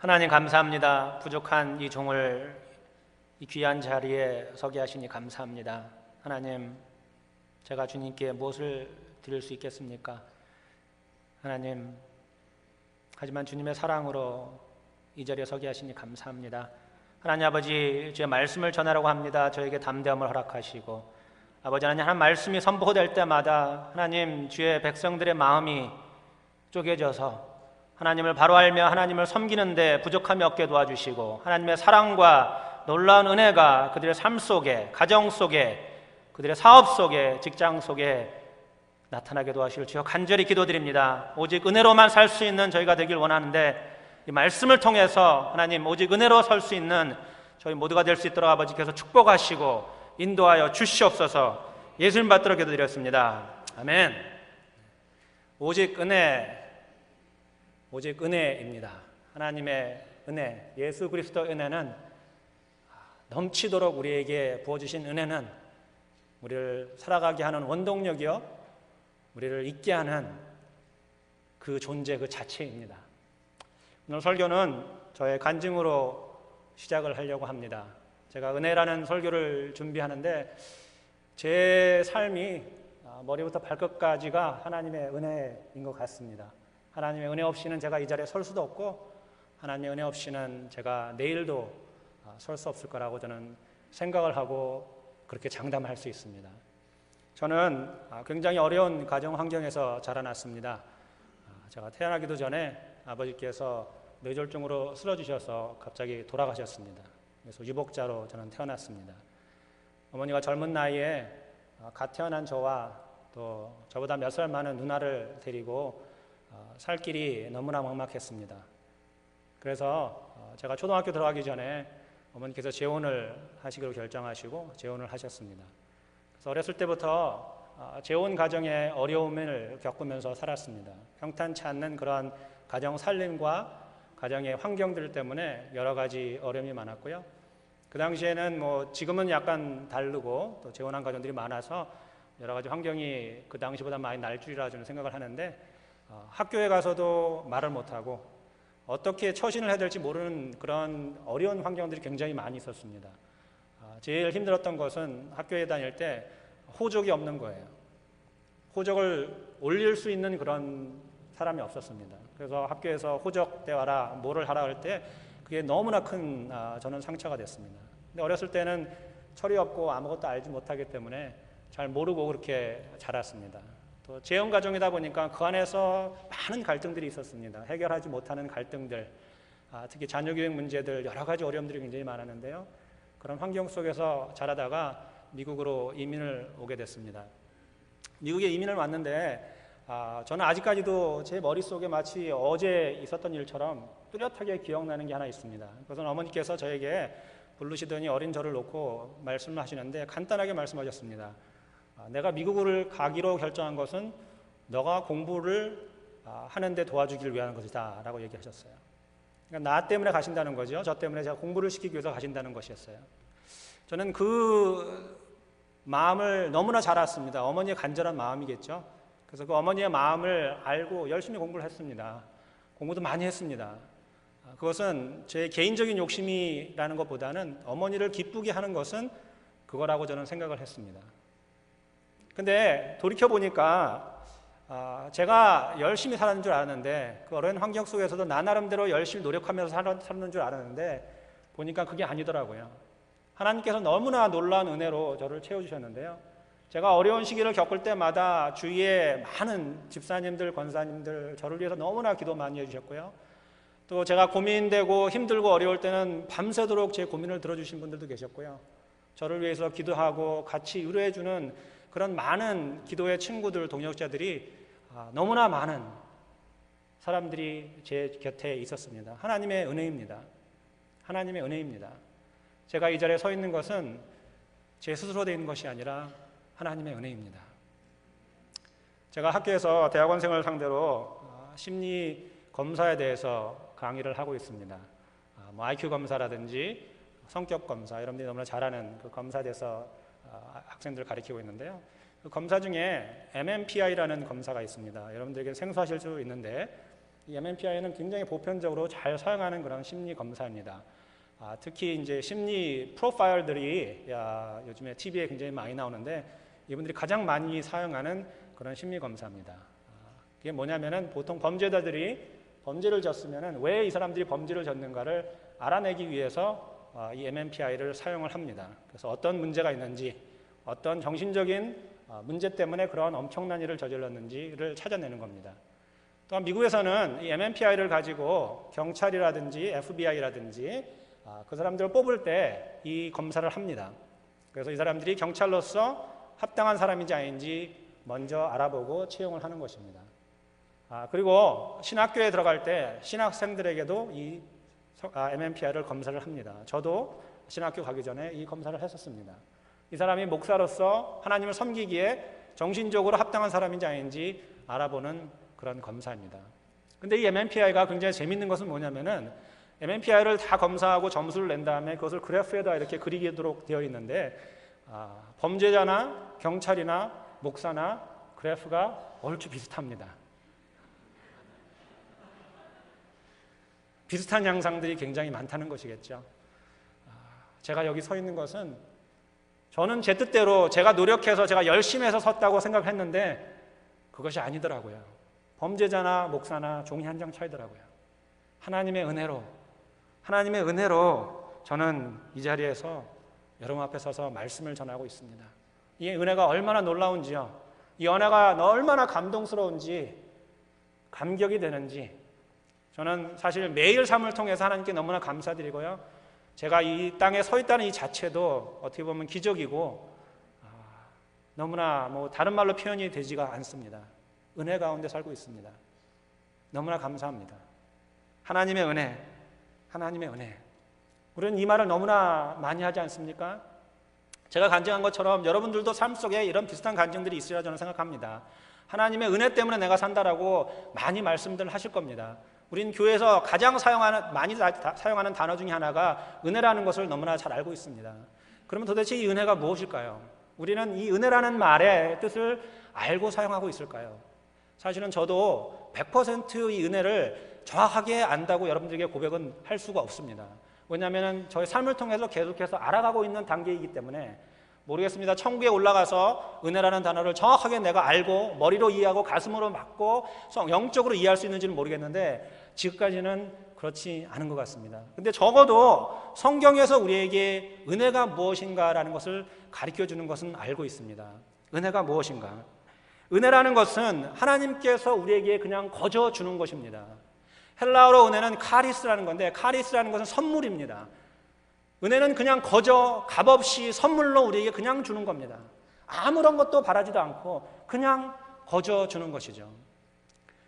하나님 감사합니다. 부족한 이 종을 이 귀한 자리에 서게 하시니 감사합니다. 하나님, 제가 주님께 무엇을 드릴 수 있겠습니까? 하나님, 하지만 주님의 사랑으로 이 자리에 서게 하시니 감사합니다. 하나님 아버지, 주의 말씀을 전하라고 합니다. 저에게 담대함을 허락하시고, 아버지 하나님, 한 말씀이 선포될 때마다 하나님, 주의 백성들의 마음이 쪼개져서 하나님을 바로 알며 하나님을 섬기는데 부족함이 없게 도와주시고, 하나님의 사랑과 놀라운 은혜가 그들의 삶 속에, 가정 속에, 그들의 사업 속에, 직장 속에 나타나게 도와주실 주여 간절히 기도드립니다. 오직 은혜로만 살 수 있는 저희가 되길 원하는데, 이 말씀을 통해서 하나님 오직 은혜로 설 수 있는 저희 모두가 될 수 있도록 아버지께서 축복하시고 인도하여 주시옵소서. 예수님 받들어 기도드렸습니다. 아멘. 오직 은혜, 오직 은혜입니다. 하나님의 은혜, 예수 그리스도의 은혜는 넘치도록 우리에게 부어주신 은혜는 우리를 살아가게 하는 원동력이요, 우리를 있게 하는 그 존재 그 자체입니다. 오늘 설교는 저의 간증으로 시작을 하려고 합니다. 제가 은혜라는 설교를 준비하는데 제 삶이 머리부터 발끝까지가 하나님의 은혜인 것 같습니다. 하나님의 은혜 없이는 제가 이 자리에 설 수도 없고, 하나님의 은혜 없이는 제가 내일도 설 수 없을 거라고 저는 생각을 하고 그렇게 장담할 수 있습니다. 저는 굉장히 어려운 가정 환경에서 자라났습니다. 제가 태어나기도 전에 아버지께서 뇌졸중으로 쓰러지셔서 갑자기 돌아가셨습니다. 그래서 유복자로 저는 태어났습니다. 어머니가 젊은 나이에 갓 태어난 저와 또 저보다 몇 살 많은 누나를 데리고 살 길이 너무나 막막했습니다. 그래서 제가 초등학교 들어가기 전에 어머니께서 재혼을 하시기로 결정하시고 재혼을 하셨습니다. 그래서 어렸을 때부터 재혼 가정의 어려움을 겪으면서 살았습니다. 평탄치 않는 그런 가정 살림과 가정의 환경들 때문에 여러 가지 어려움이 많았고요. 그 당시에는 지금은 약간 다르고 또 재혼한 가정들이 많아서 여러 가지 환경이 그 당시보다 많이 날 줄이라 저는 생각을 하는데, 학교에 가서도 말을 못하고 어떻게 처신을 해야 될지 모르는 그런 어려운 환경들이 굉장히 많이 있었습니다. 제일 힘들었던 것은 학교에 다닐 때 호적이 없는 거예요. 호적을 올릴 수 있는 그런 사람이 없었습니다. 그래서 학교에서 호적 떼와라, 뭐를 하라 할 때 그게 너무나 큰 저는 상처가 됐습니다. 근데 어렸을 때는 철이 없고 아무것도 알지 못하기 때문에 잘 모르고 그렇게 자랐습니다. 또 재혼 가정이다 보니까 그 안에서 많은 갈등들이 있었습니다. 해결하지 못하는 갈등들, 특히 자녀 교육 문제들, 여러 가지 어려움들이 굉장히 많았는데요. 그런 환경 속에서 자라다가 미국으로 이민을 오게 됐습니다. 미국에 이민을 왔는데 저는 아직까지도 제 머릿속에 마치 어제 있었던 일처럼 뚜렷하게 기억나는 게 하나 있습니다. 그것은 어머니께서 저에게 부르시더니 어린 저를 놓고 말씀을 하시는데 간단하게 말씀하셨습니다. 내가 미국을 가기로 결정한 것은 너가 공부를 하는데 도와주기를 위한 것이다 라고 얘기하셨어요. 그러니까 나 때문에 가신다는 거죠. 저 때문에 제가 공부를 시키기 위해서 가신다는 것이었어요. 저는 그 마음을 너무나 잘 알았습니다. 어머니의 간절한 마음이겠죠. 그래서 그 어머니의 마음을 알고 열심히 공부를 했습니다. 공부도 많이 했습니다. 그것은 제 개인적인 욕심이라는 것보다는 어머니를 기쁘게 하는 것은 그거라고 저는 생각을 했습니다. 근데 돌이켜보니까 제가 열심히 살았는 줄 알았는데, 그 어려운 환경 속에서도 나 나름대로 열심히 노력하면서 살았는 줄 알았는데 보니까 그게 아니더라고요. 하나님께서 너무나 놀라운 은혜로 저를 채워주셨는데요. 제가 어려운 시기를 겪을 때마다 주위에 많은 집사님들, 권사님들 저를 위해서 너무나 기도 많이 해주셨고요. 또 제가 고민되고 힘들고 어려울 때는 밤새도록 제 고민을 들어주신 분들도 계셨고요. 저를 위해서 기도하고 같이 위로해주는 그런 많은 기도의 친구들, 동역자들이 너무나 많은 사람들이 제 곁에 있었습니다. 하나님의 은혜입니다. 하나님의 은혜입니다. 제가 이 자리에 서 있는 것은 제 스스로 되어 있는 것이 아니라 하나님의 은혜입니다. 제가 학교에서 대학원생을 상대로 심리 검사에 대해서 강의를 하고 있습니다. IQ 검사라든지 성격 검사, 여러분들이 너무나 잘 아는 그 검사에 대해서 학생들을 가르치고 있는데요. 그 검사 중에 MMPI라는 검사가 있습니다. 여러분들에게 생소하실 수 있는데 이 MMPI는 굉장히 보편적으로 잘 사용하는 그런 심리 검사입니다. 특히 이제 심리 프로파일들이 요즘에 TV에 굉장히 많이 나오는데 이분들이 가장 많이 사용하는 그런 심리 검사입니다. 그게 뭐냐면은 보통 범죄자들이 범죄를 졌으면은 왜 이 사람들이 범죄를 졌는가를 알아내기 위해서 이 MMPI를 사용을 합니다. 그래서 어떤 문제가 있는지, 어떤 정신적인 문제 때문에 그런 엄청난 일을 저질렀는지를 찾아내는 겁니다. 또한 미국에서는 이 MMPI를 가지고 경찰이라든지 FBI라든지 그 사람들을 뽑을 때 이 검사를 합니다. 그래서 이 사람들이 경찰로서 합당한 사람인지 아닌지 먼저 알아보고 채용을 하는 것입니다. 그리고 신학교에 들어갈 때 신학생들에게도 이 MMPI를 검사를 합니다. 저도 신학교 가기 전에 이 검사를 했었습니다. 이 사람이 목사로서 하나님을 섬기기에 정신적으로 합당한 사람인지 아닌지 알아보는 그런 검사입니다. 근데 이 MMPI가 굉장히 재밌는 것은 뭐냐면은 MMPI를 다 검사하고 점수를 낸 다음에 그것을 그래프에다 이렇게 그리도록 되어 있는데 범죄자나 경찰이나 목사나 그래프가 얼추 비슷합니다. 비슷한 양상들이 굉장히 많다는 것이겠죠. 제가 여기 서 있는 것은 저는 제 뜻대로 제가 노력해서 제가 열심히 해서 섰다고 생각했는데 그것이 아니더라고요. 범죄자나 목사나 종이 한 장 차이더라고요. 하나님의 은혜로 저는 이 자리에서 여러분 앞에 서서 말씀을 전하고 있습니다. 이 은혜가 얼마나 놀라운지요. 이 은혜가 얼마나 감동스러운지, 감격이 되는지 저는 사실 매일 삶을 통해서 하나님께 너무나 감사드리고요. 제가 이 땅에 서 있다는 이 자체도 어떻게 보면 기적이고 너무나 다른 말로 표현이 되지가 않습니다. 은혜 가운데 살고 있습니다. 너무나 감사합니다. 하나님의 은혜. 우리는 이 말을 너무나 많이 하지 않습니까? 제가 간증한 것처럼 여러분들도 삶 속에 이런 비슷한 간증들이 있으리라 저는 생각합니다. 하나님의 은혜 때문에 내가 산다라고 많이 말씀들 하실 겁니다. 우린 교회에서 가장 많이 사용하는 단어 중에 하나가 은혜라는 것을 너무나 잘 알고 있습니다. 그러면 도대체 이 은혜가 무엇일까요? 우리는 이 은혜라는 말의 뜻을 알고 사용하고 있을까요? 사실은 저도 100% 이 은혜를 정확하게 안다고 여러분들에게 고백은 할 수가 없습니다. 왜냐하면 저의 삶을 통해서 계속해서 알아가고 있는 단계이기 때문에 모르겠습니다. 천국에 올라가서 은혜라는 단어를 정확하게 내가 알고 머리로 이해하고 가슴으로 맞고 영적으로 이해할 수 있는지는 모르겠는데 지금까지는 그렇지 않은 것 같습니다. 근데 적어도 성경에서 우리에게 은혜가 무엇인가라는 것을 가르쳐주는 것은 알고 있습니다. 은혜가 무엇인가? 은혜라는 것은 하나님께서 우리에게 그냥 거저 주는 것입니다. 헬라어로 은혜는 카리스라는 건데 카리스라는 것은 선물입니다. 은혜는 그냥 거저 값없이 선물로 우리에게 그냥 주는 겁니다. 아무런 것도 바라지도 않고 그냥 거저 주는 것이죠.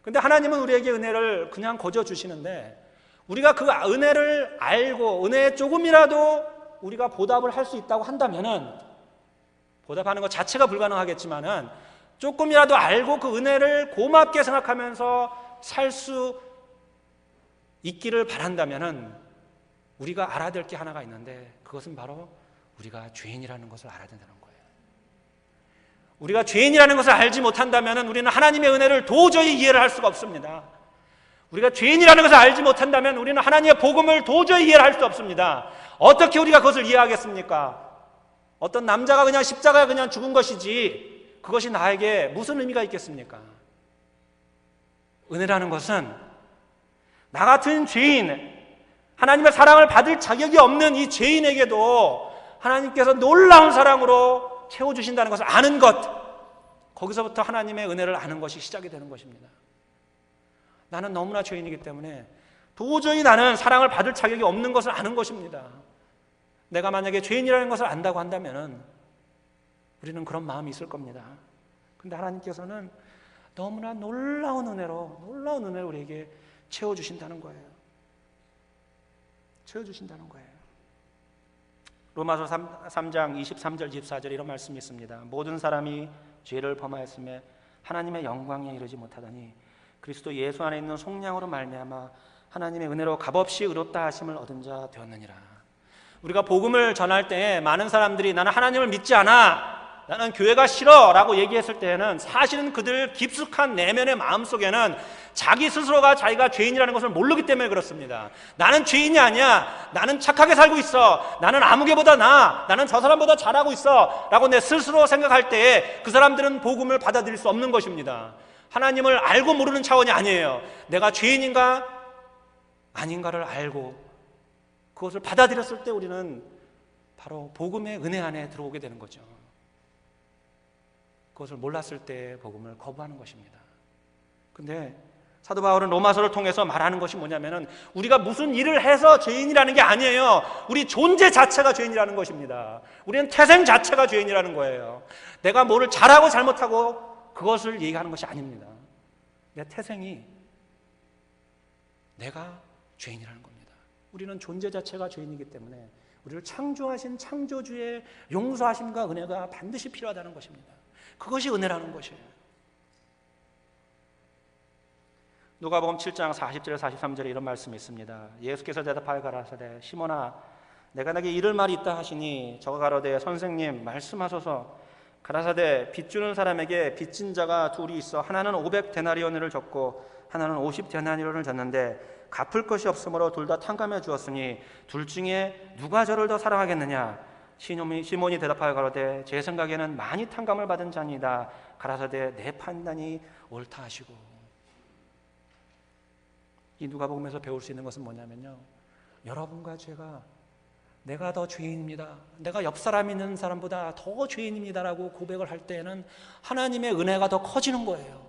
근데 하나님은 우리에게 은혜를 그냥 거저 주시는데 우리가 그 은혜를 알고 은혜에 조금이라도 우리가 보답을 할 수 있다고 한다면은 보답하는 것 자체가 불가능하겠지만은 조금이라도 알고 그 은혜를 고맙게 생각하면서 살 수 있기를 바란다면은 우리가 알아야 될 게 하나가 있는데 그것은 바로 우리가 죄인이라는 것을 알아야 된다는 거예요. 우리가 죄인이라는 것을 알지 못한다면 우리는 하나님의 은혜를 도저히 이해를 할 수가 없습니다. 우리가 죄인이라는 것을 알지 못한다면 우리는 하나님의 복음을 도저히 이해를 할 수 없습니다. 어떻게 우리가 그것을 이해하겠습니까? 어떤 남자가 그냥 십자가에 그냥 죽은 것이지 그것이 나에게 무슨 의미가 있겠습니까? 은혜라는 것은 나 같은 죄인, 하나님의 사랑을 받을 자격이 없는 이 죄인에게도 하나님께서 놀라운 사랑으로 채워주신다는 것을 아는 것, 거기서부터 하나님의 은혜를 아는 것이 시작이 되는 것입니다. 나는 너무나 죄인이기 때문에 도저히 나는 사랑을 받을 자격이 없는 것을 아는 것입니다. 내가 만약에 죄인이라는 것을 안다고 한다면 우리는 그런 마음이 있을 겁니다. 그런데 하나님께서는 너무나 놀라운 은혜로 우리에게 채워주신다는 거예요. 채워주신다는 거예요. 로마서 3장 23절 24절 이런 말씀이 있습니다. 모든 사람이 죄를 범하였음에 하나님의 영광에 이르지 못하더니 그리스도 예수 안에 있는 속량으로 말미암아 하나님의 은혜로 값없이 의롭다 하심을 얻은 자 되었느니라. 우리가 복음을 전할 때 많은 사람들이 나는 하나님을 믿지 않아, 나는 교회가 싫어 라고 얘기했을 때에는 사실은 그들 깊숙한 내면의 마음속에는 자기 스스로가 자기가 죄인이라는 것을 모르기 때문에 그렇습니다. 나는 죄인이 아니야. 나는 착하게 살고 있어. 나는 아무개보다 나아. 나는 저 사람보다 잘하고 있어. 라고 내 스스로 생각할 때에 그 사람들은 복음을 받아들일 수 없는 것입니다. 하나님을 알고 모르는 차원이 아니에요. 내가 죄인인가 아닌가를 알고 그것을 받아들였을 때 우리는 바로 복음의 은혜 안에 들어오게 되는 거죠. 그것을 몰랐을 때 복음을 거부하는 것입니다. 근데 사도 바울은 로마서를 통해서 말하는 것이 뭐냐면은 우리가 무슨 일을 해서 죄인이라는 게 아니에요. 우리 존재 자체가 죄인이라는 것입니다. 우리는 태생 자체가 죄인이라는 거예요. 내가 뭐를 잘하고 잘못하고 그것을 얘기하는 것이 아닙니다. 내 태생이 내가 죄인이라는 겁니다. 우리는 존재 자체가 죄인이기 때문에 우리를 창조하신 창조주의 용서하심과 은혜가 반드시 필요하다는 것입니다. 그것이 은혜라는 것이에요. 누가복음 7장 40절 43절에 이런 말씀이 있습니다. 예수께서 대답하여 가라사대 시몬아 내가 내게 이를 말이 있다 하시니 저가 가로되 선생님 말씀하소서. 가라사대 빚주는 사람에게 빚진 자가 둘이 있어 하나는 500데나리온을 줬고 하나는 50데나리온을 줬는데 갚을 것이 없으므로 둘 다 탕감해 주었으니 둘 중에 누가 저를 더 사랑하겠느냐. 시몬이 대답하여 가로되 제 생각에는 많이 탕감을 받은 자니이다. 가라사대 내 판단이 옳다 하시고. 이 누가복음에서 배울 수 있는 것은 뭐냐면요, 여러분과 제가 내가 더 죄인입니다, 내가 옆 사람 있는 사람보다 더 죄인입니다라고 고백을 할 때에는 하나님의 은혜가 더 커지는 거예요.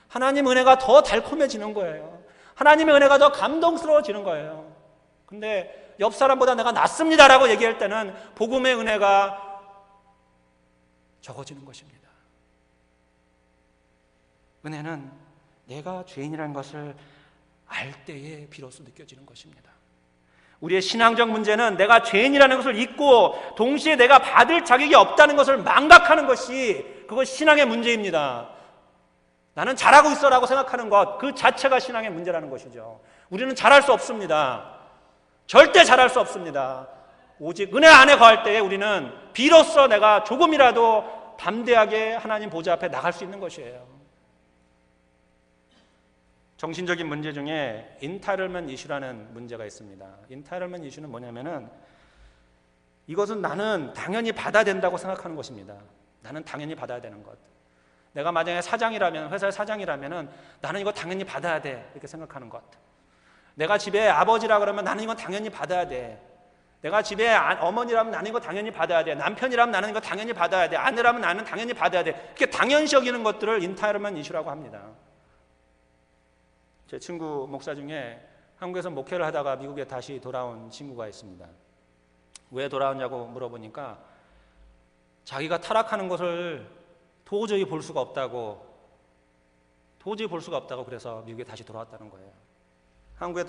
하나님의 은혜가 더 달콤해지는 거예요. 하나님의 은혜가 더 감동스러워지는 거예요. 근데 옆 사람보다 내가 낫습니다라고 얘기할 때는 복음의 은혜가 적어지는 것입니다. 은혜는 내가 죄인이라는 것을 알 때에 비로소 느껴지는 것입니다. 우리의 신앙적 문제는 내가 죄인이라는 것을 잊고 동시에 내가 받을 자격이 없다는 것을 망각하는 것이 그것이 신앙의 문제입니다. 나는 잘하고 있어라고 생각하는 것 그 자체가 신앙의 문제라는 것이죠. 우리는 잘할 수 없습니다. 절대 잘할 수 없습니다. 오직 은혜 안에 거할 때에 우리는 비로소 내가 조금이라도 담대하게 하나님 보좌 앞에 나갈 수 있는 것이에요. 정신적인 문제 중에 인타일먼트 이슈라는 문제가 있습니다. 인타일먼트 이슈는 뭐냐면은 이것은 나는 당연히 받아야 된다고 생각하는 것입니다. 나는 당연히 받아야 되는 것. 내가 만약에 사장이라면, 회사의 사장이라면은 나는 이거 당연히 받아야 돼 이렇게 생각하는 것. 내가 집에 아버지라 그러면 나는 이거 당연히 받아야 돼. 내가 집에 어머니라면 나는 이거 당연히 받아야 돼. 남편이라면 나는 이거 당연히 받아야 돼. 아내라면 나는 당연히 받아야 돼. 이렇게 당연시 여기는 것들을 인타일먼트 이슈라고 합니다. 제 친구 목사 중에 한국에서 목회를 하다가 미국에 다시 돌아온 친구가 있습니다. 왜 돌아왔냐고 물어보니까 자기가 타락하는 것을 도저히 볼 수가 없다고 그래서 미국에 다시 돌아왔다는 거예요. 한국에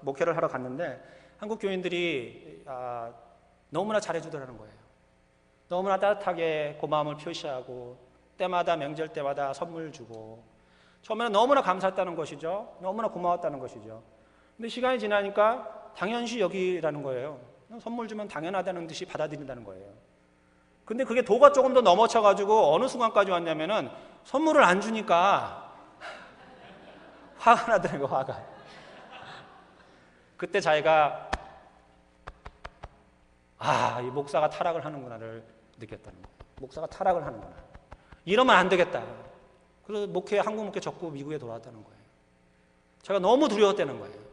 목회를 하러 갔는데 한국 교인들이 너무나 잘해주더라는 거예요. 너무나 따뜻하게 고마움을 표시하고 때마다 명절 때마다 선물 주고 처음에는 너무나 감사했다는 것이죠. 너무나 고마웠다는 것이죠. 근데 시간이 지나니까 당연시 여기라는 거예요. 선물 주면 당연하다는 듯이 받아들인다는 거예요. 근데 그게 도가 조금 더 넘어쳐가지고 어느 순간까지 왔냐면은 선물을 안 주니까 화가 나더라는 거예요. 화가. 그때 자기가 이 목사가 타락을 하는구나를 느꼈다는 거예요. 목사가 타락을 하는구나. 이러면 안 되겠다. 그래서 한국 목회 접고 미국에 돌아왔다는 거예요. 제가 너무 두려웠다는 거예요.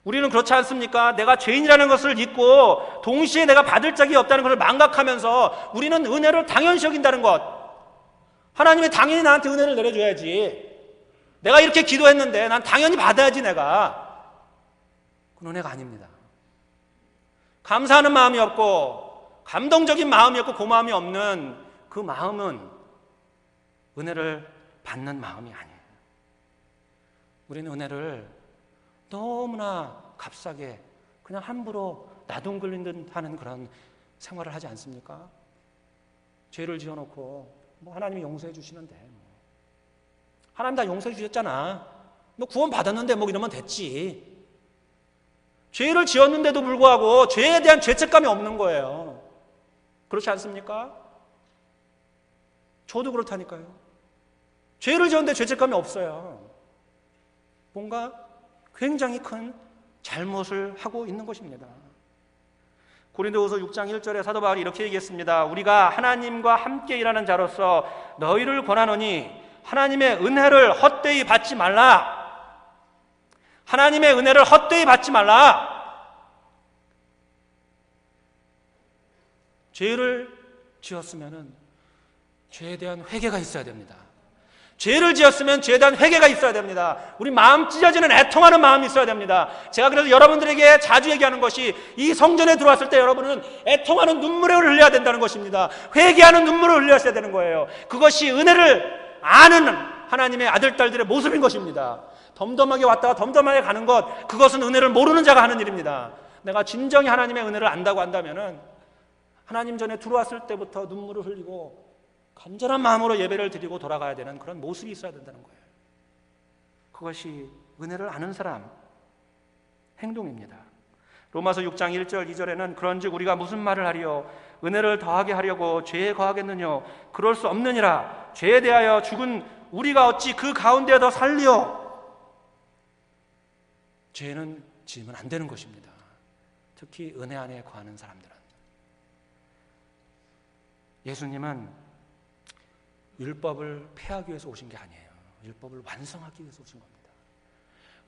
우리는 그렇지 않습니까? 내가 죄인이라는 것을 잊고 동시에 내가 받을 자격이 없다는 것을 망각하면서 우리는 은혜를 당연시 여긴다는 것. 하나님이 당연히 나한테 은혜를 내려줘야지. 내가 이렇게 기도했는데 난 당연히 받아야지 내가. 그건 은혜가 아닙니다. 감사하는 마음이 없고 감동적인 마음이 없고 고마움이 없는 그 마음은 은혜를 받는 마음이 아니에요. 우리는 은혜를 너무나 값싸게 그냥 함부로 나동 걸린 듯 하는 그런 생활을 하지 않습니까? 죄를 지어놓고 하나님이 용서해 주시면 돼. 하나님 다 용서해 주셨잖아. 너 구원 받았는데 이러면 됐지. 죄를 지었는데도 불구하고 죄에 대한 죄책감이 없는 거예요. 그렇지 않습니까? 저도 그렇다니까요. 죄를 지었는데 죄책감이 없어요. 뭔가 굉장히 큰 잘못을 하고 있는 것입니다. 고린도후서 6장 1절에 사도 바울이 이렇게 얘기했습니다. 우리가 하나님과 함께 일하는 자로서 너희를 권하노니 하나님의 은혜를 헛되이 받지 말라. 하나님의 은혜를 헛되이 받지 말라. 죄를 지었으면 죄에 대한 회개가 있어야 됩니다. 죄를 지었으면 죄에 대한 회개가 있어야 됩니다. 우리 마음 찢어지는 애통하는 마음이 있어야 됩니다. 제가 그래서 여러분들에게 자주 얘기하는 것이 이 성전에 들어왔을 때 여러분은 애통하는 눈물을 흘려야 된다는 것입니다. 회개하는 눈물을 흘려야 되는 거예요. 그것이 은혜를 아는 하나님의 아들, 딸들의 모습인 것입니다. 덤덤하게 왔다가 덤덤하게 가는 것, 그것은 은혜를 모르는 자가 하는 일입니다. 내가 진정히 하나님의 은혜를 안다고 한다면은 하나님 전에 들어왔을 때부터 눈물을 흘리고 간절한 마음으로 예배를 드리고 돌아가야 되는 그런 모습이 있어야 된다는 거예요. 그것이 은혜를 아는 사람 행동입니다. 로마서 6장 1절 2절에는 그런즉 우리가 무슨 말을 하리요 은혜를 더하게 하려고 죄에 거하겠느냐 그럴 수 없느니라. 죄에 대하여 죽은 우리가 어찌 그 가운데 더 살리요. 죄는 지으면 안 되는 것입니다. 특히 은혜 안에 거하는 사람들은. 예수님은 율법을 폐하기 위해서 오신 게 아니에요. 율법을 완성하기 위해서 오신 겁니다.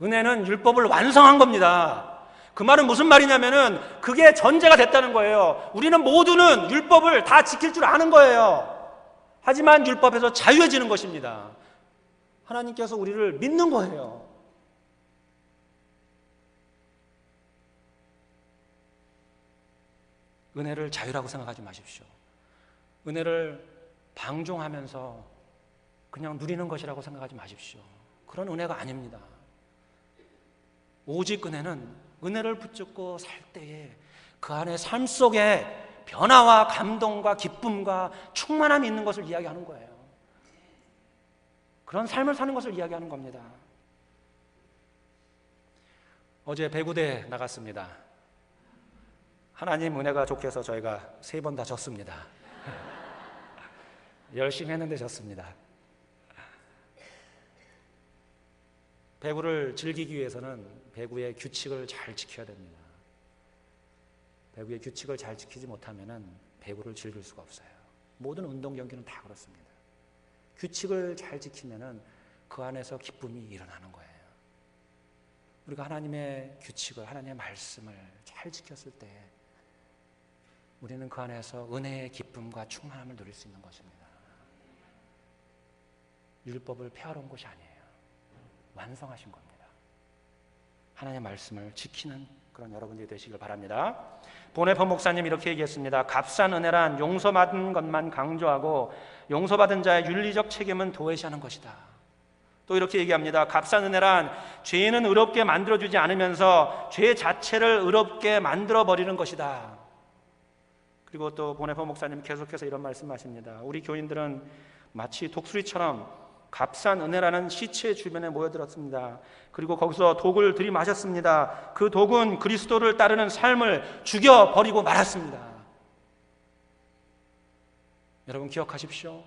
은혜는 율법을 완성한 겁니다. 그 말은 무슨 말이냐면은 그게 전제가 됐다는 거예요. 우리는 모두는 율법을 다 지킬 줄 아는 거예요. 하지만 율법에서 자유해지는 것입니다. 하나님께서 우리를 믿는 거예요. 은혜를 자유라고 생각하지 마십시오. 은혜를 방종하면서 그냥 누리는 것이라고 생각하지 마십시오. 그런 은혜가 아닙니다. 오직 은혜는 은혜를 붙잡고 살 때에 그 안에 삶 속에 변화와 감동과 기쁨과 충만함이 있는 것을 이야기하는 거예요. 그런 삶을 사는 것을 이야기하는 겁니다. 어제 배구대에 나갔습니다. 하나님 은혜가 좋게 해서 저희가 3번 다 졌습니다. 열심히 했는데 졌습니다. 배구를 즐기기 위해서는 배구의 규칙을 잘 지켜야 됩니다. 배구의 규칙을 잘 지키지 못하면 배구를 즐길 수가 없어요. 모든 운동 경기는 다 그렇습니다. 규칙을 잘 지키면 그 안에서 기쁨이 일어나는 거예요. 우리가 하나님의 규칙을, 하나님의 말씀을 잘 지켰을 때 우리는 그 안에서 은혜의 기쁨과 충만함을 누릴 수 있는 것입니다. 율법을 폐하러 온 것이 아니에요. 완성하신 겁니다. 하나님의 말씀을 지키는 그런 여러분들이 되시길 바랍니다. 보네퍼 목사님 이렇게 얘기했습니다. 값싼 은혜란 용서받은 것만 강조하고 용서받은 자의 윤리적 책임은 도외시하는 것이다. 또 이렇게 얘기합니다. 값싼 은혜란 죄인은 의롭게 만들어주지 않으면서 죄 자체를 의롭게 만들어버리는 것이다. 그리고 또 보네퍼 목사님 계속해서 이런 말씀하십니다. 우리 교인들은 마치 독수리처럼 값싼 은혜라는 시체 주변에 모여들었습니다. 그리고 거기서 독을 들이마셨습니다. 그 독은 그리스도를 따르는 삶을 죽여버리고 말았습니다. 여러분 기억하십시오.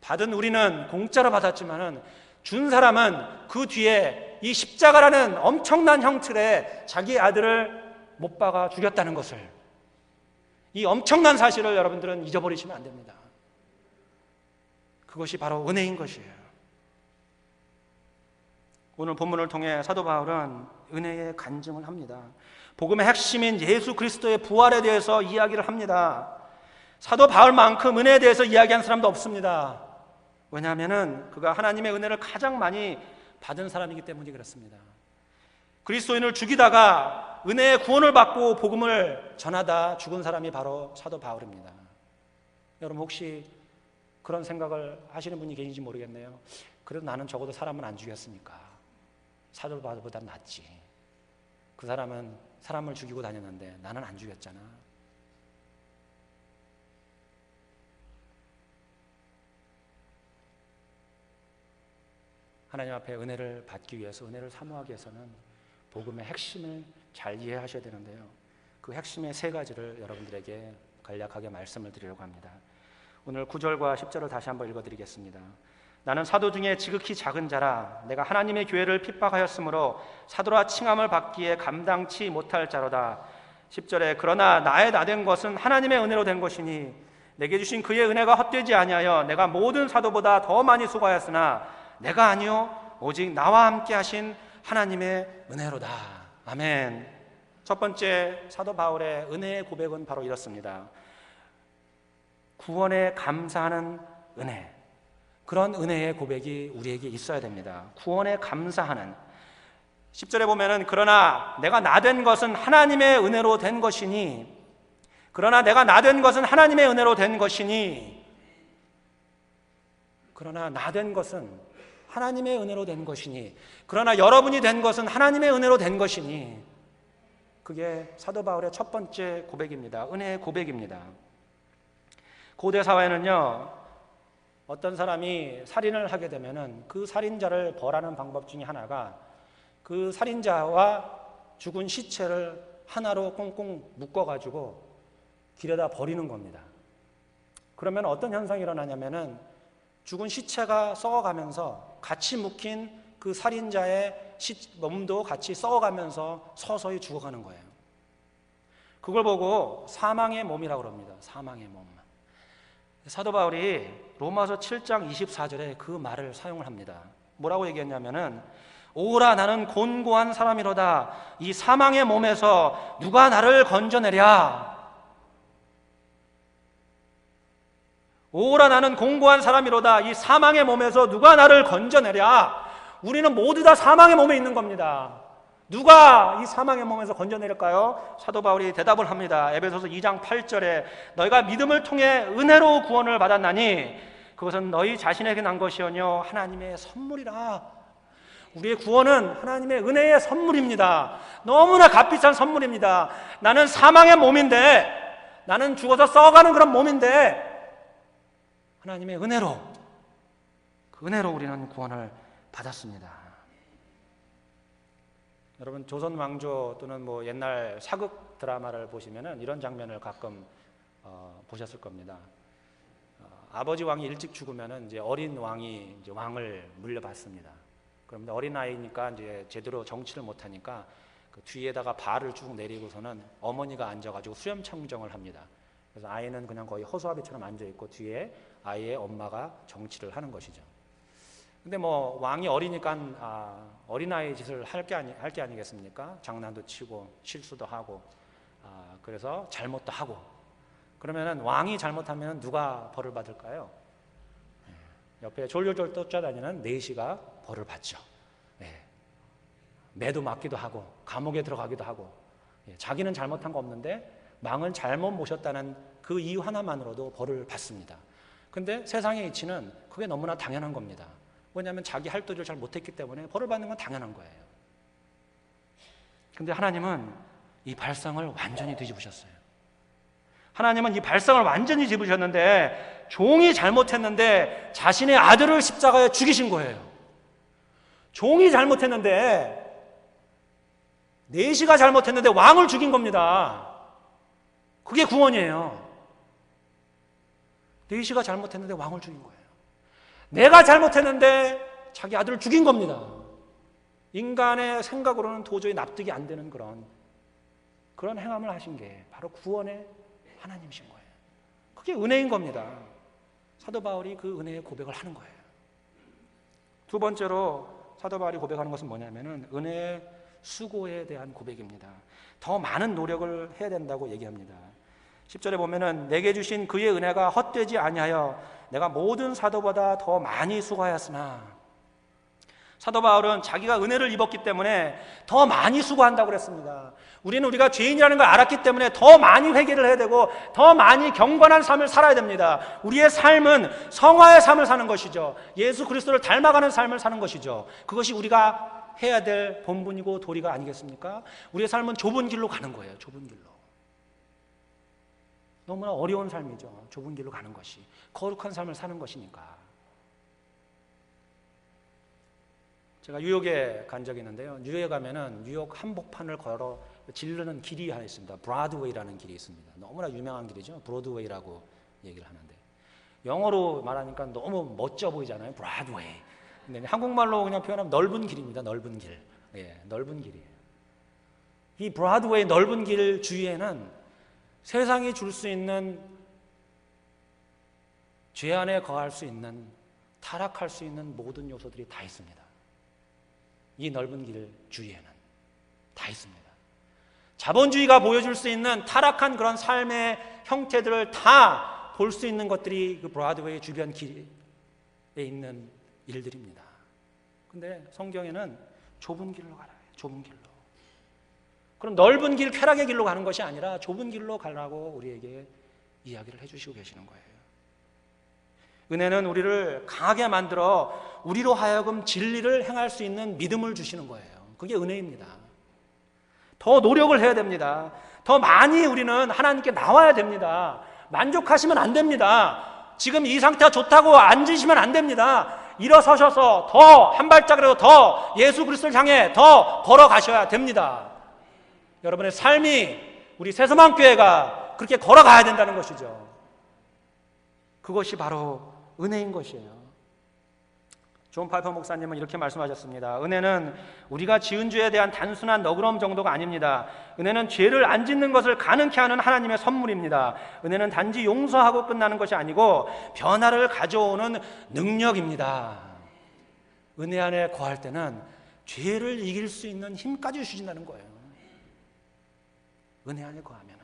받은 우리는 공짜로 받았지만 준 사람은 그 뒤에 이 십자가라는 엄청난 형틀에 자기 아들을 못 박아 죽였다는 것을, 이 엄청난 사실을 여러분들은 잊어버리시면 안 됩니다. 그것이 바로 은혜인 것이에요. 오늘 본문을 통해 사도 바울은 은혜의 간증을 합니다. 복음의 핵심인 예수 그리스도의 부활에 대해서 이야기를 합니다. 사도 바울만큼 은혜에 대해서 이야기한 사람도 없습니다. 왜냐하면 그가 하나님의 은혜를 가장 많이 받은 사람이기 때문이 그렇습니다. 그리스도인을 죽이다가 은혜의 구원을 받고 복음을 전하다 죽은 사람이 바로 사도 바울입니다. 여러분 혹시 그런 생각을 하시는 분이 계신지 모르겠네요. 그래도 나는 적어도 사람은 안 죽였으니까 사도 바울보다 낫지. 그 사람은 사람을 죽이고 다녔는데 나는 안 죽였잖아. 하나님 앞에 은혜를 받기 위해서, 은혜를 사모하기 위해서는 복음의 핵심을 잘 이해하셔야 되는데요. 그 핵심의 3가지를 여러분들에게 간략하게 말씀을 드리려고 합니다. 오늘 9절과 10절을 다시 한번 읽어드리겠습니다. 나는 사도 중에 지극히 작은 자라. 내가 하나님의 교회를 핍박하였으므로 사도라 칭함을 받기에 감당치 못할 자로다. 10절에 그러나 나의 나된 것은 하나님의 은혜로 된 것이니 내게 주신 그의 은혜가 헛되지 아니하여 내가 모든 사도보다 더 많이 수고하였으나 내가 아니요 오직 나와 함께 하신 하나님의 은혜로다. 아멘. 첫 번째 사도 바울의 은혜의 고백은 바로 이렇습니다. 구원에 감사하는 은혜. 그런 은혜의 고백이 우리에게 있어야 됩니다. 구원에 감사하는. 10절에 보면은 그러나 내가 나된 것은 하나님의 은혜로 된 것이니, 그러나 내가 나된 것은 하나님의 은혜로 된 것이니, 그러나 나된 것은 하나님의 은혜로 된 것이니, 그러나 여러분이 된 것은 하나님의 은혜로 된 것이니, 그게 사도 바울의 첫 번째 고백입니다. 은혜의 고백입니다. 고대 사회는요, 어떤 사람이 살인을 하게 되면은 그 살인자를 벌하는 방법 중에 하나가 그 살인자와 죽은 시체를 하나로 꽁꽁 묶어가지고 길에다 버리는 겁니다. 그러면 어떤 현상이 일어나냐면은 죽은 시체가 썩어가면서 같이 묵힌 그 살인자의 몸도 같이 썩어가면서 서서히 죽어가는 거예요. 그걸 보고 사망의 몸이라고 합니다. 사망의 몸. 사도 바울이 로마서 7장 24절에 그 말을 사용을 합니다. 뭐라고 얘기했냐면은 오라 나는 곤고한 사람이로다. 이 사망의 몸에서 누가 나를 건져내랴. 오라 나는 곤고한 사람이로다. 이 사망의 몸에서 누가 나를 건져내랴. 우리는 모두 다 사망의 몸에 있는 겁니다. 누가 이 사망의 몸에서 건져내릴까요? 사도 바울이 대답을 합니다. 에베소서 2장 8절에 너희가 믿음을 통해 은혜로 구원을 받았나니 그것은 너희 자신에게 난 것이 아니요 하나님의 선물이라. 우리의 구원은 하나님의 은혜의 선물입니다. 너무나 값비싼 선물입니다. 나는 사망의 몸인데, 나는 죽어서 썩어가는 그런 몸인데 하나님의 은혜로, 그 은혜로 우리는 구원을 받았습니다. 여러분 조선 왕조 또는 뭐 옛날 사극 드라마를 보시면은 이런 장면을 가끔 보셨을 겁니다. 아버지 왕이 일찍 죽으면은 이제 어린 왕이 이제 왕을 물려받습니다. 그런데 어린 아이니까 이제 제대로 정치를 못하니까 그 뒤에다가 발을 쭉 내리고서는 어머니가 앉아가지고 수염청정을 합니다. 그래서 아이는 그냥 거의 허수아비처럼 앉아 있고 뒤에 아이의 엄마가 정치를 하는 것이죠. 근데 뭐 왕이 어리니까 어린아이 짓을 할 게 아니겠습니까? 장난도 치고 실수도 하고 그래서 잘못도 하고. 그러면은 왕이 잘못하면 누가 벌을 받을까요? 옆에 졸졸졸 쫓아다니는 내시가 벌을 받죠. 매도 맞기도 하고 감옥에 들어가기도 하고. 자기는 잘못한 거 없는데 왕은 잘못 모셨다는 그 이유 하나만으로도 벌을 받습니다. 근데 세상의 이치는 그게 너무나 당연한 겁니다. 왜냐하면 자기 할 도리를 잘 못했기 때문에 벌을 받는 건 당연한 거예요. 근데 하나님은 이 발상을 완전히 뒤집으셨어요. 하나님은 이 발상을 완전히 뒤집으셨는데 종이 잘못했는데 자신의 아들을 십자가에 죽이신 거예요. 종이 잘못했는데, 내시가 잘못했는데 왕을 죽인 겁니다. 그게 구원이에요. 내시가 잘못했는데 왕을 죽인 거예요. 내가 잘못했는데 자기 아들을 죽인 겁니다. 인간의 생각으로는 도저히 납득이 안 되는 그런 행함을 하신 게 바로 구원의 하나님이신 거예요. 그게 은혜인 겁니다. 사도 바울이 그 은혜의 고백을 하는 거예요. 두 번째로 사도 바울이 고백하는 것은 뭐냐면은 은혜의 수고에 대한 고백입니다. 더 많은 노력을 해야 된다고 얘기합니다. 10절에 보면은 내게 주신 그의 은혜가 헛되지 아니하여 내가 모든 사도보다 더 많이 수고하였으나. 사도 바울은 자기가 은혜를 입었기 때문에 더 많이 수고한다고 그랬습니다. 우리가 죄인이라는 걸 알았기 때문에 더 많이 회개를 해야 되고 더 많이 경건한 삶을 살아야 됩니다. 우리의 삶은 성화의 삶을 사는 것이죠. 예수 그리스도를 닮아가는 삶을 사는 것이죠. 그것이 우리가 해야 될 본분이고 도리가 아니겠습니까? 우리의 삶은 좁은 길로 가는 거예요. 좁은 길로. 너무나 어려운 삶이죠. 좁은 길로 가는 것이. 거룩한 삶을 사는 것이니까. 제가 뉴욕에 간 적이 있는데요. 뉴욕에 가면은 뉴욕 한복판을 걸어 지르는 길이 하나 있습니다. 브로드웨이라는 길이 있습니다. 너무나 유명한 길이죠. 브로드웨이라고 얘기를 하는데 영어로 말하니까 너무 멋져 보이잖아요. 브로드웨이. 근데 한국말로 그냥 표현하면 넓은 길입니다. 넓은 길. 예, 넓은 길이에요. 이 브로드웨이 넓은 길 주위에는 세상이 줄 수 있는 죄 안에 거할 수 있는, 타락할 수 있는 모든 요소들이 다 있습니다. 이 넓은 길 주위에는 다 있습니다. 자본주의가 보여줄 수 있는 타락한 그런 삶의 형태들을 다 볼 수 있는 것들이 그 브로드웨이 주변 길에 있는 일들입니다. 근데 성경에는 좁은 길로 가라. 좁은 길로. 그럼 넓은 길, 쾌락의 길로 가는 것이 아니라 좁은 길로 가라고 우리에게 이야기를 해주시고 계시는 거예요. 은혜는 우리를 강하게 만들어 우리로 하여금 진리를 행할 수 있는 믿음을 주시는 거예요. 그게 은혜입니다. 더 노력을 해야 됩니다. 더 많이 우리는 하나님께 나와야 됩니다. 만족하시면 안 됩니다. 지금 이 상태가 좋다고 앉으시면 안 됩니다. 일어서셔서 더 한 발짝이라도 더 예수 그리스도를 향해 더 걸어가셔야 됩니다. 여러분의 삶이 우리 새서만교회가 그렇게 걸어가야 된다는 것이죠. 그것이 바로 은혜인 것이에요. 존 파이퍼 목사님은 이렇게 말씀하셨습니다. 은혜는 우리가 지은 죄에 대한 단순한 너그러움 정도가 아닙니다. 은혜는 죄를 안 짓는 것을 가능케 하는 하나님의 선물입니다. 은혜는 단지 용서하고 끝나는 것이 아니고 변화를 가져오는 능력입니다. 은혜 안에 거할 때는 죄를 이길 수 있는 힘까지 주신다는 거예요. 은혜 안에 거하면.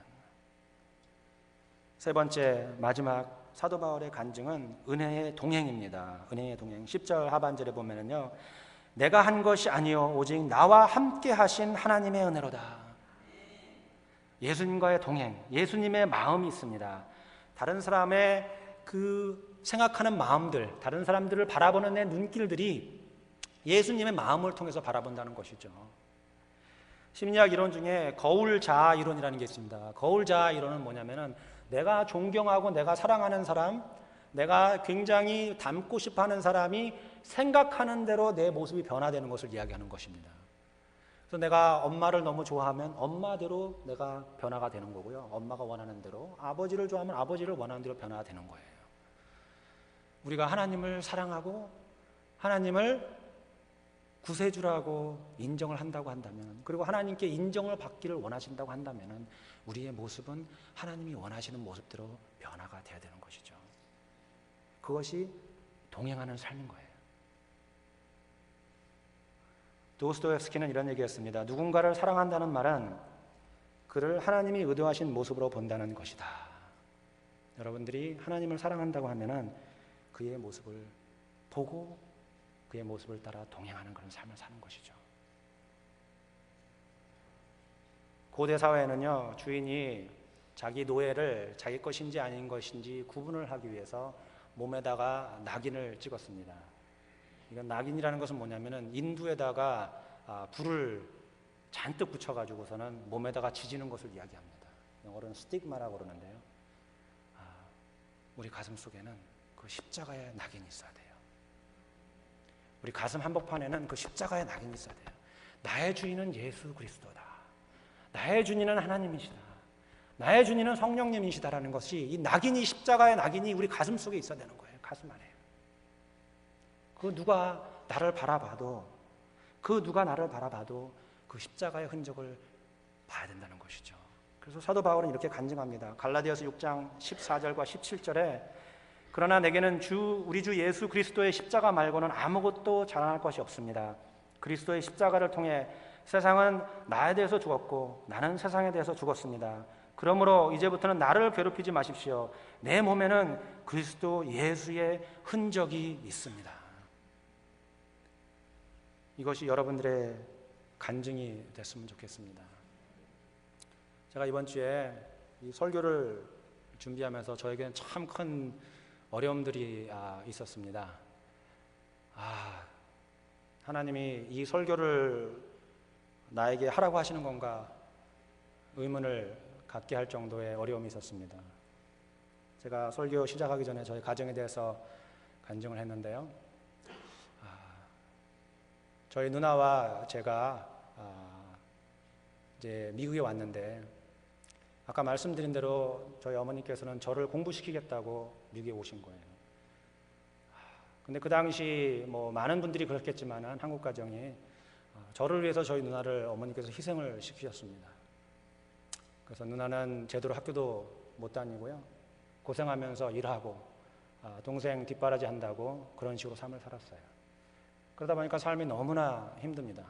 세 번째, 마지막 사도 바울의 간증은 은혜의 동행입니다. 은혜의 동행. 10절 하반절에 보면은요, 내가 한 것이 아니요 오직 나와 함께 하신 하나님의 은혜로다. 예수님과의 동행, 예수님의 마음이 있습니다. 다른 사람의 그 생각하는 마음들, 다른 사람들을 바라보는 내 눈길들이 예수님의 마음을 통해서 바라본다는 것이죠. 심리학 이론 중에 거울자아 이론이라는 게 있습니다. 거울자아 이론은 뭐냐면은 내가 존경하고 내가 사랑하는 사람, 내가 굉장히 닮고 싶어하는 사람이 생각하는 대로 내 모습이 변화되는 것을 이야기하는 것입니다. 그래서 내가 엄마를 너무 좋아하면 엄마대로 내가 변화가 되는 거고요. 엄마가 원하는 대로, 아버지를 좋아하면 아버지를 원하는 대로 변화가 되는 거예요. 우리가 하나님을 사랑하고 하나님을 구세주라고 인정을 한다고 한다면, 그리고 하나님께 인정을 받기를 원하신다고 한다면 우리의 모습은 하나님이 원하시는 모습대로 변화가 되어야 되는 것이죠. 그것이 동행하는 삶인 거예요. 도스토옙스키는 이런 얘기했습니다. 누군가를 사랑한다는 말은 그를 하나님이 의도하신 모습으로 본다는 것이다. 여러분들이 하나님을 사랑한다고 하면은 그의 모습을 보고 그의 모습을 따라 동행하는 그런 삶을 사는 것이죠. 고대 사회에는요, 주인이 자기 노예를 자기 것인지 아닌 것인지 구분을 하기 위해서 몸에다가 낙인을 찍었습니다. 이건 낙인이라는 것은 뭐냐면은 인두에다가 불을 잔뜩 붙여가지고서는 몸에다가 지지는 것을 이야기합니다. 영어로는 스티그마라고 그러는데요. 우리 가슴 속에는 그 십자가의 낙인이 있어야 돼요. 우리 가슴 한복판에는 그 십자가의 낙인이 있어야 돼요. 나의 주인은 예수 그리스도다. 나의 주인은 하나님이시다. 나의 주인은 성령님이시다라는 것이, 이 낙인이, 십자가의 낙인이 우리 가슴 속에 있어야 되는 거예요. 가슴 안에. 그 누가 나를 바라봐도 그 십자가의 흔적을 봐야 된다는 것이죠. 그래서 사도 바울은 이렇게 간증합니다. 갈라디아서 6장 14절과 17절에 그러나 내게는 우리 주 예수 그리스도의 십자가 말고는 아무것도 자랑할 것이 없습니다. 그리스도의 십자가를 통해 세상은 나에 대해서 죽었고 나는 세상에 대해서 죽었습니다. 그러므로 이제부터는 나를 괴롭히지 마십시오. 내 몸에는 그리스도 예수의 흔적이 있습니다. 이것이 여러분들의 간증이 됐으면 좋겠습니다. 제가 이번 주에 이 설교를 준비하면서 저에게는 참 큰 어려움들이 있었습니다. 하나님이 이 설교를 나에게 하라고 하시는 건가 의문을 갖게 할 정도의 어려움이 있었습니다. 제가 설교 시작하기 전에 저희 가정에 대해서 간증을 했는데요. 저희 누나와 제가 이제 미국에 왔는데 아까 말씀드린 대로 저희 어머니께서는 저를 공부시키겠다고 미국에 오신 거예요. 근데 그 당시 뭐 많은 분들이 그렇겠지만 한국 가정이 저를 위해서 저희 누나를 어머니께서 희생을 시키셨습니다. 그래서 누나는 제대로 학교도 못 다니고요. 고생하면서 일하고 동생 뒷바라지 한다고 그런 식으로 삶을 살았어요. 그러다 보니까 삶이 너무나 힘듭니다.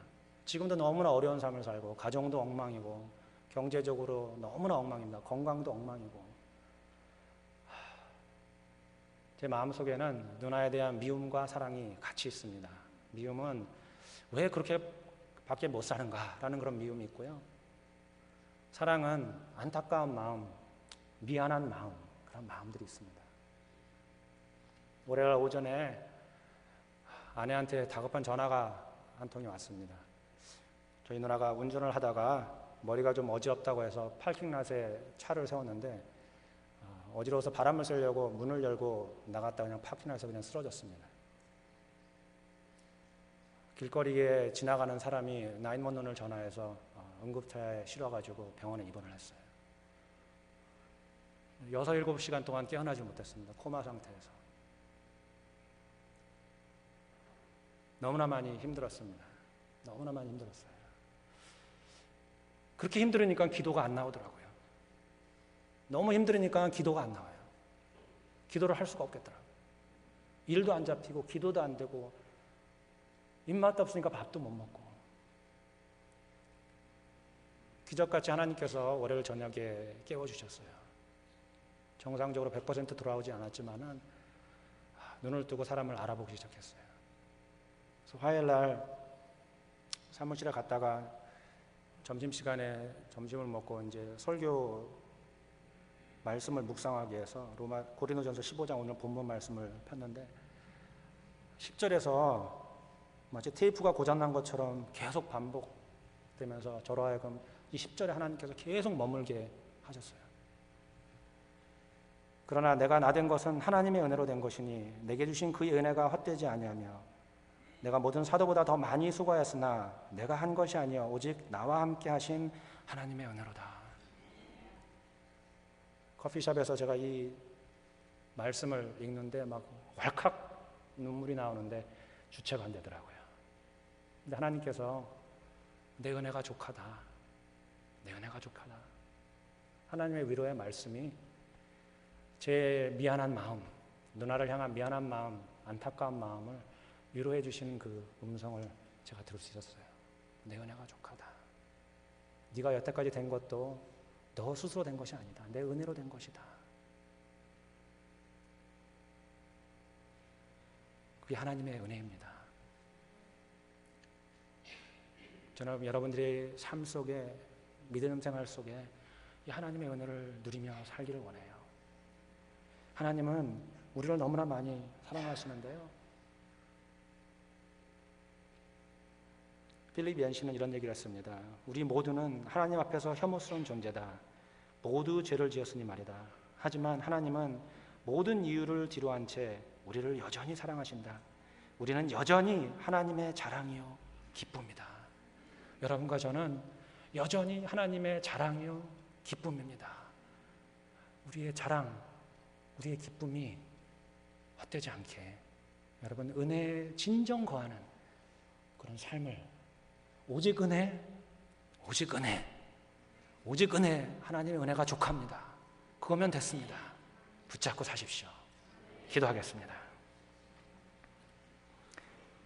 지금도 너무나 어려운 삶을 살고 가정도 엉망이고 경제적으로 너무나 엉망입니다. 건강도 엉망이고 제 마음속에는 누나에 대한 미움과 사랑이 같이 있습니다. 미움은 왜 그렇게 밖에 못 사는가라는 그런 미움이 있고요. 사랑은 안타까운 마음, 미안한 마음, 그런 마음들이 있습니다. 월요일 오전에 아내한테 다급한 전화가 한 통이 왔습니다. 저희 누나가 운전을 하다가 머리가 좀 어지럽다고 해서 파킹랏에 차를 세웠는데 어지러워서 바람을 쐬려고 문을 열고 나갔다 그냥 파킹랏에서 그냥 쓰러졌습니다. 길거리에 지나가는 사람이 911을 전화해서 응급차에 실어가지고 병원에 입원을 했어요. 6, 7시간 동안 깨어나지 못했습니다. 코마 상태에서. 너무나 많이 힘들었습니다. 너무나 많이 힘들었어요. 그렇게 힘들으니까 기도가 안 나오더라고요. 너무 힘들으니까 기도가 안 나와요. 기도를 할 수가 없겠더라고요. 일도 안 잡히고 기도도 안 되고 입맛도 없으니까 밥도 못 먹고 기적같이 하나님께서 월요일 저녁에 깨워주셨어요. 정상적으로 100% 돌아오지 않았지만은 눈을 뜨고 사람을 알아보기 시작했어요. 그래서 화요일날 사무실에 갔다가 점심시간에 점심을 먹고 이제 설교 말씀을 묵상하기 위해서 고린도전서 15장 오늘 본문 말씀을 폈는데 10절에서 마치 테이프가 고장난 것처럼 계속 반복되면서 저로 하여금 이 10절에 하나님께서 계속 머물게 하셨어요. 그러나 내가 나된 것은 하나님의 은혜로 된 것이니 내게 주신 그의 은혜가 헛되지 아니하며 내가 모든 사도보다 더 많이 수고하였으나 내가 한 것이 아니요 오직 나와 함께 하신 하나님의 은혜로다. 커피숍에서 제가 이 말씀을 읽는데 막 왈칵 눈물이 나오는데 주체가 안 되더라고요. 근데 하나님께서 내 은혜가 족하다. 내 은혜가 족하다. 하나님의 위로의 말씀이 제 미안한 마음, 누나를 향한 미안한 마음, 안타까운 마음을 위로해 주시는 그 음성을 제가 들을 수 있었어요. 내 은혜가 족하다. 네가 여태까지 된 것도 너 스스로 된 것이 아니다. 내 은혜로 된 것이다. 그게 하나님의 은혜입니다. 저는 여러분들의 삶 속에 믿음 생활 속에 이 하나님의 은혜를 누리며 살기를 원해요. 하나님은 우리를 너무나 많이 사랑하시는데요. 필립 얀시는 이런 얘기를 했습니다. 우리 모두는 하나님 앞에서 혐오스러운 존재다. 모두 죄를 지었으니 말이다. 하지만 하나님은 모든 이유를 뒤로한 채 우리를 여전히 사랑하신다. 우리는 여전히 하나님의 자랑이요 기쁨이다. 여러분과 저는 여전히 하나님의 자랑이요 기쁨입니다. 우리의 자랑, 우리의 기쁨이 헛되지 않게 여러분 은혜에 진정 거하는 그런 삶을 오직 은혜, 오직 은혜, 오직 은혜, 하나님의 은혜가 족합니다. 그거면 됐습니다. 붙잡고 사십시오. 기도하겠습니다.